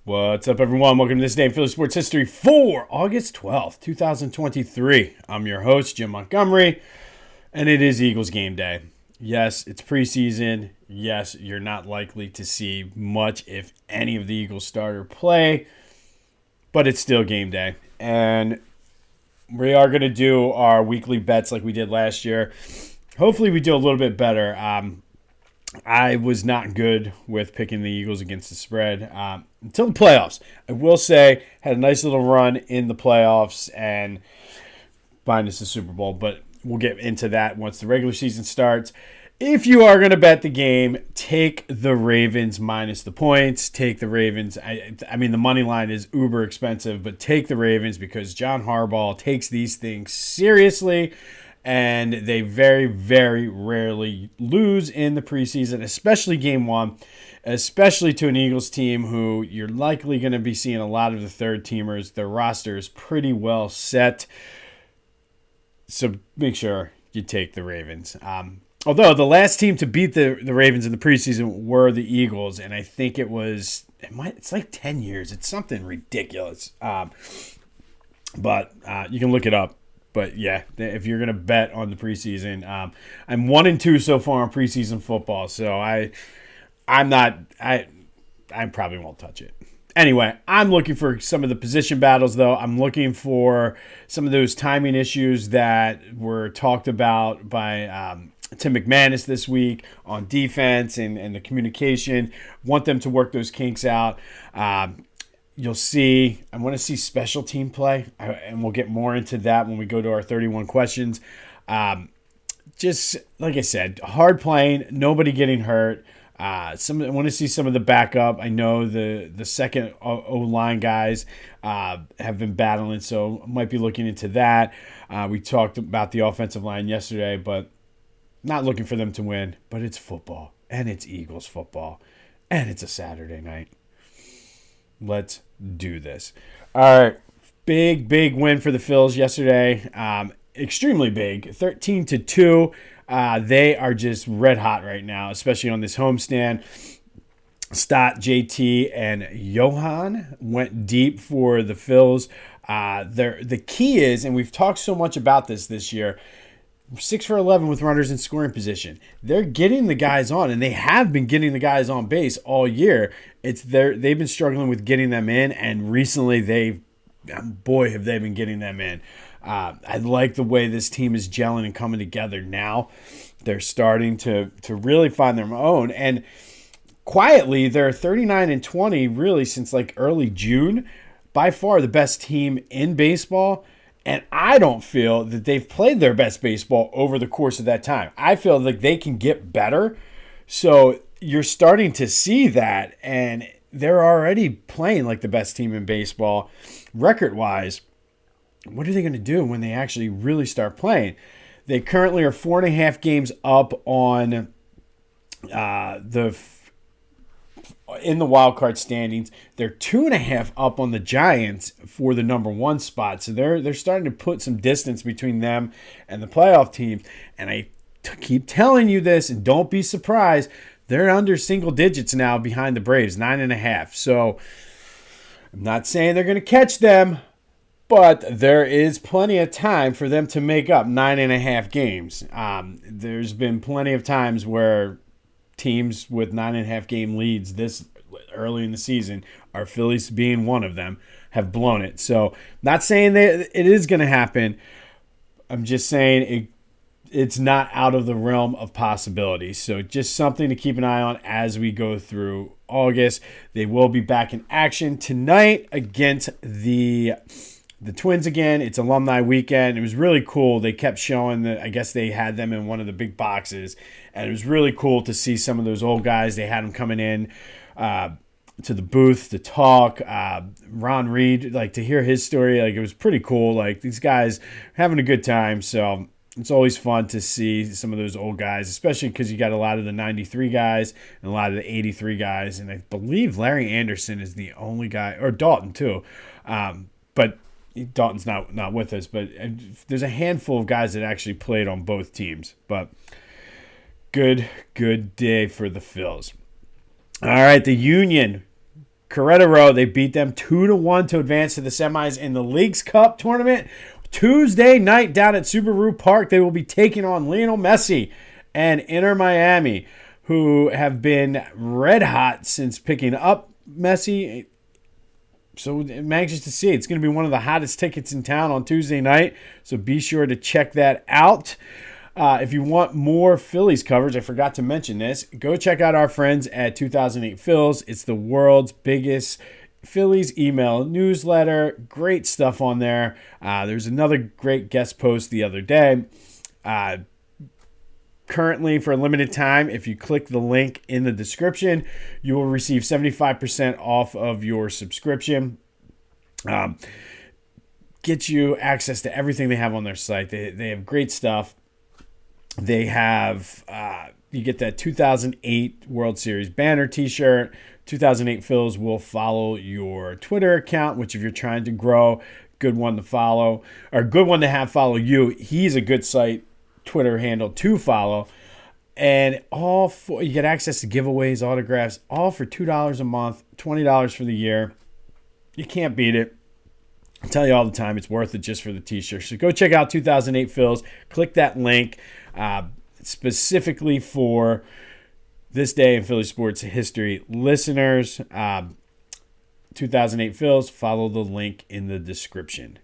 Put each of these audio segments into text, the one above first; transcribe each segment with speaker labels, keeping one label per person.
Speaker 1: What's up, everyone? Welcome to this day in Philly sports history for August 12th, 2023. I'm your host, Jim Montgomery, and it is Eagles game day. Yes, it's preseason. Yes, you're not likely to see much, if any, of the Eagles starter play, but it's still game day. And we are going to do our weekly bets like we did last year. Hopefully we do a little bit better. I was not good with picking the Eagles against the spread until the playoffs. I will say, had a nice little run in the playoffs and minus the Super Bowl, but we'll get into that once the regular season starts. If you are going to bet the game, take the Ravens minus the points. Take the Ravens. I mean, the money line is uber expensive, but take the Ravens because John Harbaugh takes these things seriously. And they very, very rarely lose in the preseason, especially game one, especially to an Eagles team who you're likely going to be seeing a lot of the third-teamers. Their roster is pretty well set. So make sure you take the Ravens. Although the last team to beat the Ravens in the preseason were the Eagles, and I think it's like 10 years. It's something ridiculous. But you can look it up. But yeah, if you're gonna bet on the preseason, I'm 1-2 so far on preseason football, so I probably won't touch it. Anyway, I'm looking for some of the position battles, though. I'm looking for some of those timing issues that were talked about by Tim McManus this week on defense and the communication. Want them to work those kinks out. You'll see, I want to see special team play, and we'll get more into that when we go to our 31 questions. Just like I said, hard playing, nobody getting hurt. I want to see some of the backup. I know the second O-line guys have been battling, so might be looking into that. We talked about the offensive line yesterday, but not looking for them to win. But it's football, and it's Eagles football, and it's a Saturday night. Let's do this. All right. Big win for the Phils yesterday. Extremely big. 13-2. They are just red hot right now, especially on this homestand. Stott, JT, and Johan went deep for the Phils. The key is, and we've talked so much about this year, 6 for 11 with runners in scoring position. They're getting the guys on, and they have been getting the guys on base all year. They've been struggling with getting them in, and recently have they been getting them in. I like the way this team is gelling and coming together now. They're starting to really find their own, and quietly they're 39-20 really since like early June. By far the best team in baseball. And I don't feel that they've played their best baseball over the course of that time. I feel like they can get better. So you're starting to see that, and they're already playing like the best team in baseball record-wise. What are they going to do when they actually really start playing? They currently are 4.5 games up on in the wild card standings. They're 2.5 up on the Giants for the number 1 spot. So they're starting to put some distance between them and the playoff teams. And I keep telling you this, and don't be surprised, they're under single digits now behind the Braves, 9.5. So I'm not saying they're going to catch them, but there is plenty of time for them to make up 9.5 games. There's been plenty of times where teams with 9.5 game leads this early in the season, our Phillies being one of them, have blown it. So not saying that it is going to happen. I'm just saying it's not out of the realm of possibility. So just something to keep an eye on as we go through August. They will be back in action tonight against the Twins again. It's alumni weekend. It was really cool. They kept showing that, I guess they had them in one of the big boxes, and it was really cool to see some of those old guys. They had them coming in to the booth to talk. Ron Reed, like, to hear his story, like, it was pretty cool. Like, these guys having a good time. So it's always fun to see some of those old guys, especially because you got a lot of the 93 guys and a lot of the 83 guys. And I believe Larry Anderson is the only guy, or Dalton too. But Dalton's not with us, but there's a handful of guys that actually played on both teams. But good day for the Phils. All right, the Union Querétaro, they beat them 2-1 to advance to the semis in the Leagues Cup tournament. Tuesday night down at Subaru Park, they will be taking on Lionel Messi and Inter Miami, who have been red hot since picking up Messi. So I'm anxious to see. It's going to be one of the hottest tickets in town on Tuesday night, so be sure to check that out. If you want more Phillies coverage, I forgot to mention this, go check out our friends at 2008 Phils. It's the world's biggest Phillies email newsletter. Great stuff on there. There's another great guest post the other day. Currently, for a limited time, if you click the link in the description, you will receive 75% off of your subscription. Get you access to everything they have on their site. They have great stuff. They have, you get that 2008 World Series banner t-shirt. 2008 Phils will follow your Twitter account, which if you're trying to grow, good one to follow, or good one to have follow you. He's a good site, Twitter handle to follow. And you get access to giveaways, autographs, all for $2 a month, $20 for the year. You can't beat it. I tell you all the time, it's worth it just for the t-shirt. So go check out 2008 Phils. Click that link specifically for this day in Philly sports history listeners. 2008 Phils, follow the link in the description.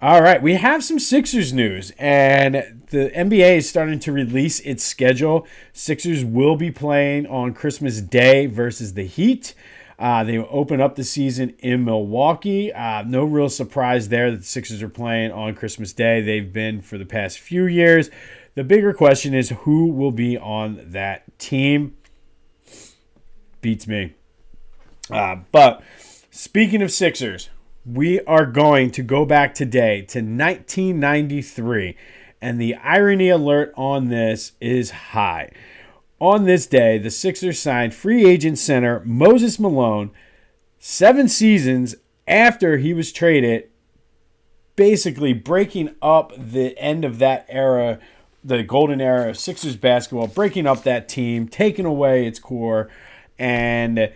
Speaker 1: All right, we have some Sixers news, and the NBA is starting to release its schedule. Sixers will be playing on Christmas Day versus the Heat. They open up the season in Milwaukee. No real surprise there that the Sixers are playing on Christmas Day. They've been for the past few years. The bigger question is who will be on that team. Beats me. But speaking of Sixers, we are going to go back today to 1993, and the irony alert on this is high. On this day, the Sixers signed free agent center Moses Malone 7 seasons after he was traded, basically breaking up the end of that era, the golden era of Sixers basketball, breaking up that team, taking away its core, and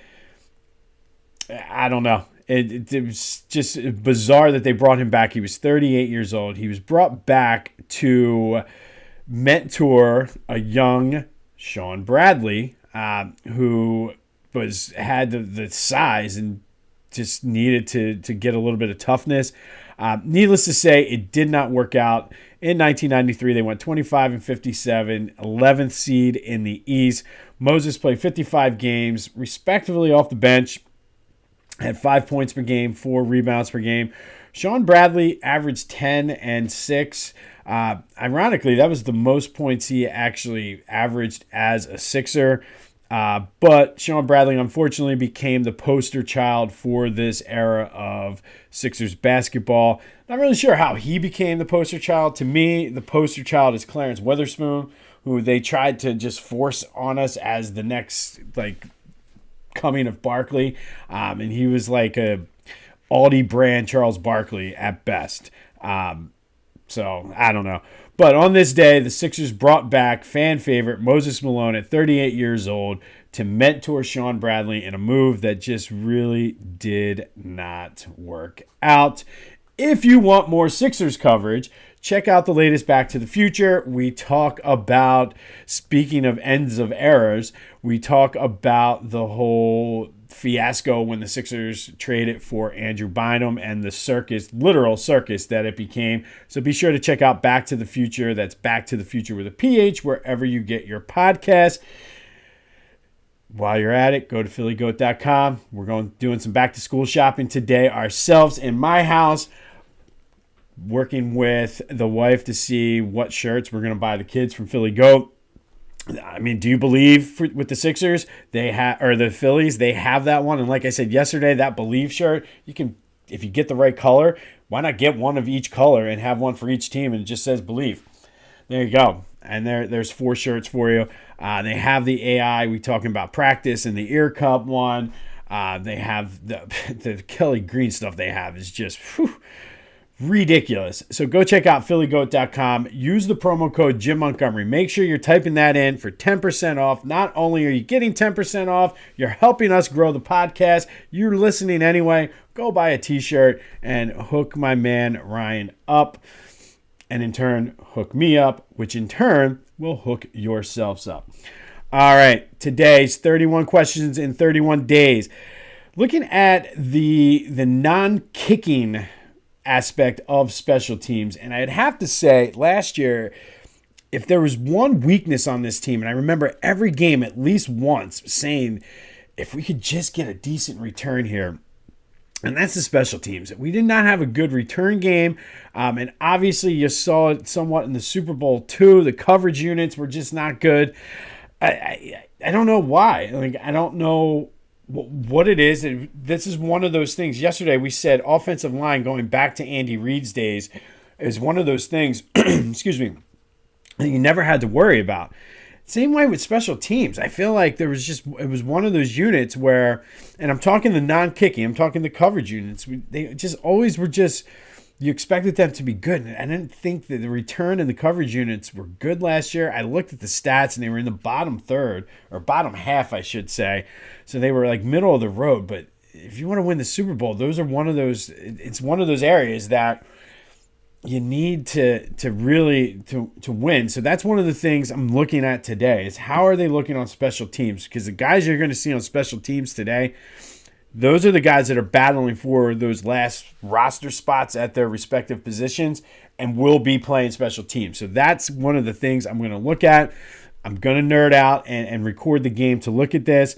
Speaker 1: I don't know. It was just bizarre that they brought him back. He was 38 years old. He was brought back to mentor a young Shawn Bradley, who had the size and just needed to get a little bit of toughness. Needless to say, it did not work out. In 1993, they went 25-57, 11th seed in the East. Moses played 55 games, respectively off the bench. Had 5 points per game, 4 rebounds per game. Shawn Bradley averaged 10 and 6. Ironically, that was the most points he actually averaged as a Sixer. But Shawn Bradley, unfortunately, became the poster child for this era of Sixers basketball. Not really sure how he became the poster child. To me, the poster child is Clarence Weatherspoon, who they tried to just force on us as the next, coming of Barkley, and he was like a Aldi brand Charles Barkley at best. So I don't know. But on this day, the Sixers brought back fan favorite Moses Malone at 38 years old to mentor Shawn Bradley in a move that just really did not work out. If you want more Sixers coverage, check out the latest Back to the Future. We talk about, speaking of ends of eras, we talk about the whole fiasco when the Sixers traded for Andrew Bynum and the circus, literal circus that it became. So be sure to check out Back to the Future. That's Back to the Future with a PH, wherever you get your podcast. While you're at it, go to phillygoat.com. We're doing some back to school shopping today ourselves in my house. Working with the wife to see what shirts we're going to buy the kids from Philly Goat. I mean, do you believe with the Sixers or the Phillies, they have that one? And like I said yesterday, that Believe shirt, you can, if you get the right color, why not get one of each color and have one for each team and it just says Believe? There you go. And there's 4 shirts for you. They have the AI. We talking about practice and the Ear Cup one. They have the Kelly Green stuff. They have is just ridiculous. So go check out phillygoat.com. Use the promo code Jim Montgomery. Make sure you're typing that in for 10% off. Not only are you getting 10% off, you're helping us grow the podcast. You're listening anyway. Go buy a t-shirt and hook my man Ryan up. And in turn, hook me up, which in turn will hook yourselves up. All right, today's 31 questions in 31 days. Looking at the non-kicking aspect of special teams, and I'd have to say last year, if there was one weakness on this team, and I remember every game at least once saying, if we could just get a decent return here, and that's the special teams. We did not have a good return game, and obviously you saw it somewhat in the Super Bowl too. The coverage units were just not good. I don't know why. Like, I don't know what it is. This is one of those things. Yesterday we said offensive line, going back to Andy Reid's days, is one of those things, excuse me, that you never had to worry about. Same way with special teams. I feel like it was one of those units where, and I'm talking the non-kicking, I'm talking the coverage units, they just always were just, you expected them to be good. And I didn't think that the return and the coverage units were good last year. I looked at the stats and they were in the bottom third, or bottom half, I should say. So they were like middle of the road. But if you want to win the Super Bowl, those are one of those, it's one of those areas that you need to really win. So that's one of the things I'm looking at today is how are they looking on special teams? Because the guys you're going to see on special teams today, those are the guys that are battling for those last roster spots at their respective positions and will be playing special teams. So that's one of the things I'm going to look at. I'm going to nerd out and record the game to look at this.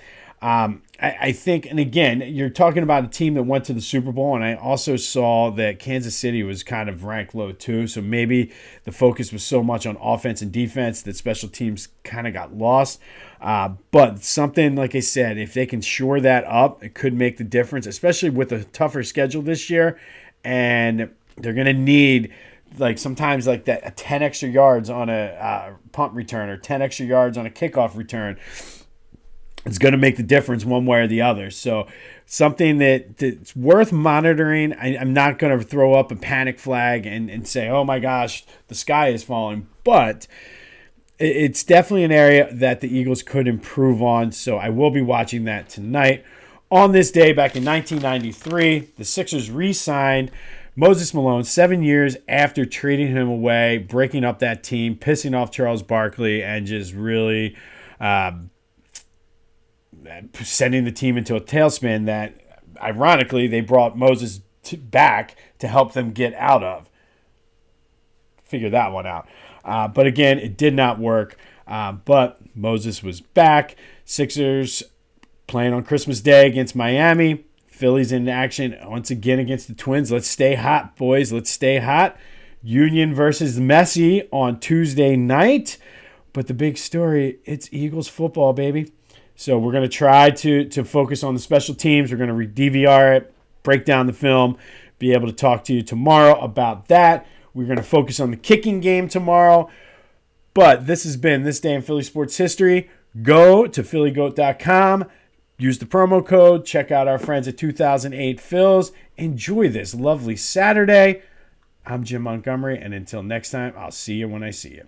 Speaker 1: I think, and again, you're talking about a team that went to the Super Bowl, and I also saw that Kansas City was kind of ranked low too. So maybe the focus was so much on offense and defense that special teams kind of got lost. But something, like I said, if they can shore that up, it could make the difference, especially with a tougher schedule this year. And they're going to need, like, sometimes like that 10 extra yards on a punt return or 10 extra yards on a kickoff return. It's going to make the difference one way or the other. So something that's worth monitoring. I'm not going to throw up a panic flag and say, oh my gosh, the sky is falling. But it's definitely an area that the Eagles could improve on. So I will be watching that tonight. On this day, back in 1993, the Sixers re-signed Moses Malone 7 years after trading him away, breaking up that team, pissing off Charles Barkley, and just really sending the team into a tailspin that, ironically, they brought Moses back to help them get out of. Figure that one out. But again, it did not work. But Moses was back. Sixers playing on Christmas Day against Miami. Phillies in action once again against the Twins. Let's stay hot, boys. Let's stay hot. Union versus Messi on Tuesday night. But the big story, it's Eagles football, baby. So we're going to try to focus on the special teams. We're going to DVR it, break down the film, be able to talk to you tomorrow about that. We're going to focus on the kicking game tomorrow. But this has been This Day in Philly Sports History. Go to phillygoat.com. Use the promo code. Check out our friends at 2008 Phils. Enjoy this lovely Saturday. I'm Jim Montgomery, and until next time, I'll see you when I see you.